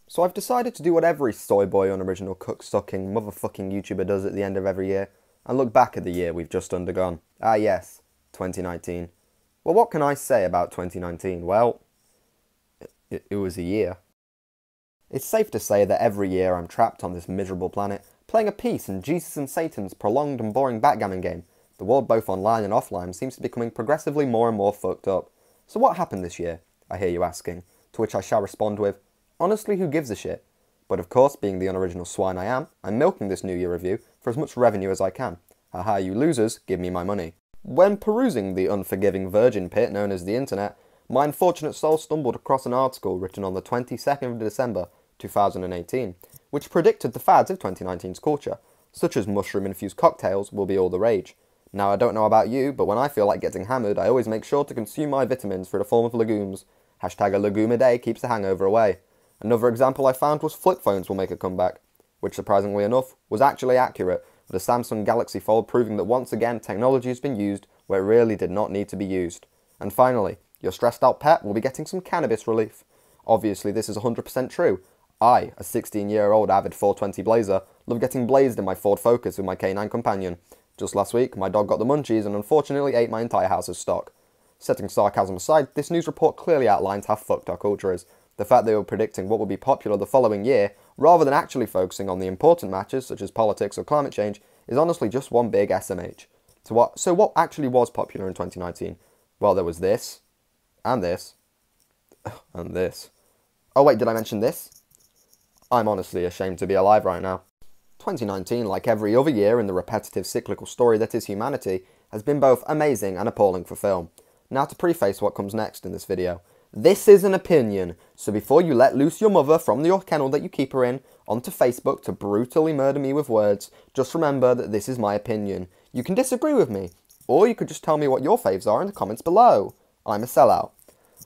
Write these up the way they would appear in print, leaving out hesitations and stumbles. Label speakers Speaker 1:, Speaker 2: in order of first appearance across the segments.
Speaker 1: So I've decided to do what every soy boy unoriginal cook-sucking motherfucking YouTuber does at the end of every year, and look back at the year we've just undergone. Ah yes, 2019. Well, what can I say about 2019? Well, it was a year. It's safe to say that every year I'm trapped on this miserable planet, playing a piece in Jesus and Satan's prolonged and boring backgammon game. The world both online and offline seems to be becoming progressively more and more fucked up. So what happened this year? I hear you asking, to which I shall respond with, honestly, who gives a shit? But of course, being the unoriginal swine I am, I'm milking this New Year review for as much revenue as I can. Haha, you losers, give me my money. When perusing the unforgiving virgin pit known as the internet, my unfortunate soul stumbled across an article written on the 22nd of December 2018, which predicted the fads of 2019's culture, such as mushroom-infused cocktails will be all the rage. Now, I don't know about you, but when I feel like getting hammered, I always make sure to consume my vitamins through the form of legumes. Hashtag a legume a day keeps the hangover away. Another example I found was flip phones will make a comeback, which surprisingly enough was actually accurate, with the Samsung Galaxy Fold proving that once again technology has been used where it really did not need to be used. And finally, your stressed out pet will be getting some cannabis relief. Obviously this is 100% true. I, a 16-year-old avid 420 blazer, love getting blazed in my Ford Focus with my canine companion. Just last week, my dog got the munchies and unfortunately ate my entire house's stock. Setting sarcasm aside, this news report clearly outlines how fucked our culture is. The fact they were predicting what would be popular the following year, rather than actually focusing on the important matters such as politics or climate change, is honestly just one big SMH. So what actually was popular in 2019? Well, there was this, and this, and this. Oh wait, did I mention this? I'm honestly ashamed to be alive right now. 2019, like every other year in the repetitive cyclical story that is humanity, has been both amazing and appalling for film. Now to preface what comes next in this video. This is an opinion, so before you let loose your mother from your kennel that you keep her in, onto Facebook to brutally murder me with words, just remember that this is my opinion. You can disagree with me, or you could just tell me what your faves are in the comments below. I'm a sellout.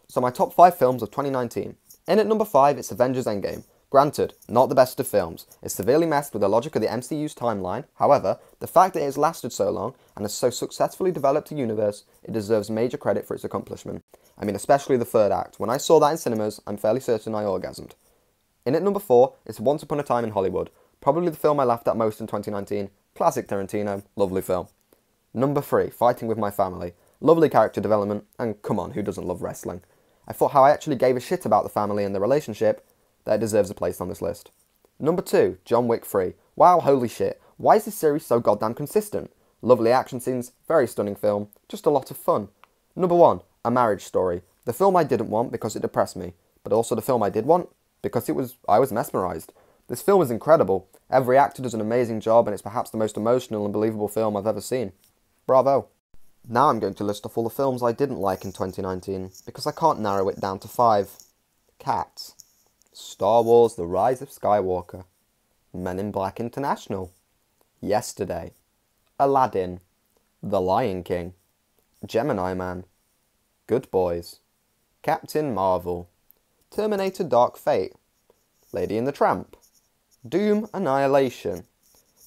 Speaker 1: So my top 5 films of 2019. In at number 5, it's Avengers Endgame. Granted, not the best of films. It's severely messed with the logic of the MCU's timeline. However, the fact that it has lasted so long and has so successfully developed a universe, it deserves major credit for its accomplishment. I mean, especially the third act. When I saw that in cinemas, I'm fairly certain I orgasmed. In at number 4, it's Once Upon a Time in Hollywood. Probably the film I laughed at most in 2019. Classic Tarantino, lovely film. Number 3, Fighting with My Family. Lovely character development, and come on, who doesn't love wrestling? I thought how I actually gave a shit about the family and the relationship, that it deserves a place on this list. Number 2, John Wick 3. Wow, holy shit, why is this series so goddamn consistent? Lovely action scenes, very stunning film, just a lot of fun. Number 1, A Marriage Story. The film I didn't want because it depressed me, but also the film I did want because I was mesmerised. This film is incredible, every actor does an amazing job and it's perhaps the most emotional and believable film I've ever seen. Bravo. Now I'm going to list off all the films I didn't like in 2019, because I can't narrow it down to 5. Cats. Star Wars The Rise of Skywalker. Men in Black International. Yesterday. Aladdin. The Lion King. Gemini Man. Good Boys. Captain Marvel. Terminator Dark Fate. Lady and the Tramp. Doom Annihilation.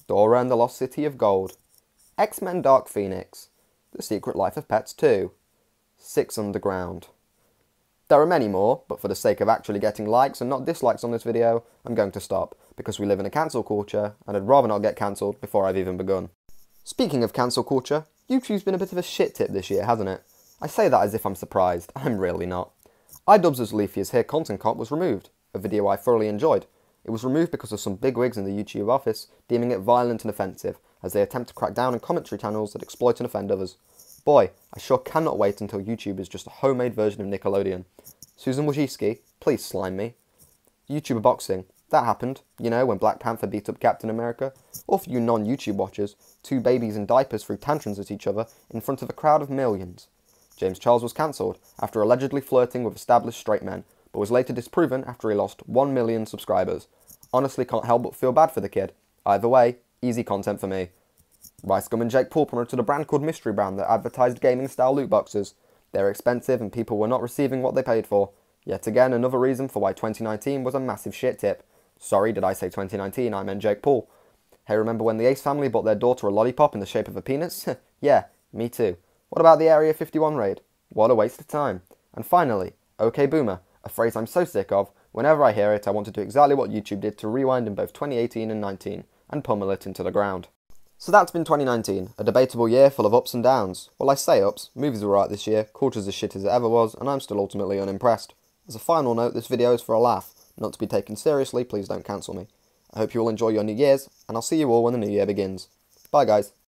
Speaker 1: Dora and the Lost City of Gold. X-Men Dark Phoenix. The Secret Life of Pets 2. 6 Underground. There are many more, but for the sake of actually getting likes and not dislikes on this video, I'm going to stop, because we live in a cancel culture, and I'd rather not get cancelled before I've even begun. Speaking of cancel culture, YouTube's been a bit of a shit tip this year, hasn't it? I say that as if I'm surprised, I'm really not. iDubbbz's Leafy is Here Content Cop was removed, a video I thoroughly enjoyed. It was removed because of some bigwigs in the YouTube office deeming it violent and offensive, as they attempt to crack down on commentary channels that exploit and offend others. Boy, I sure cannot wait until YouTube is just a homemade version of Nickelodeon. Susan Wojcicki, please slime me. YouTuber boxing, that happened, you know, when Black Panther beat up Captain America. Or for you non-YouTube watchers, 2 babies in diapers threw tantrums at each other in front of a crowd of millions. James Charles was cancelled after allegedly flirting with established straight men, but was later disproven after he lost 1 million subscribers. Honestly can't help but feel bad for the kid. Either way, easy content for me. Rice Gum and Jake Paul promoted a brand called Mystery Brand that advertised gaming-style loot boxes. They're expensive and people were not receiving what they paid for. Yet again, another reason for why 2019 was a massive shit tip. Sorry, did I say 2019? I meant Jake Paul. Hey, remember when the Ace family bought their daughter a lollipop in the shape of a penis? Yeah, me too. What about the Area 51 raid? What a waste of time. And finally, OK Boomer, a phrase I'm so sick of Whenever I hear it, I want to do exactly what YouTube did to Rewind in both 2018 and 19, and pummel it into the ground. So that's been 2019, a debatable year full of ups and downs. Well, I say ups, movies were right this year, culture's as shit as it ever was, and I'm still ultimately unimpressed. As a final note, this video is for a laugh, not to be taken seriously, please don't cancel me. I hope you all enjoy your New Year's, and I'll see you all when the new year begins. Bye guys.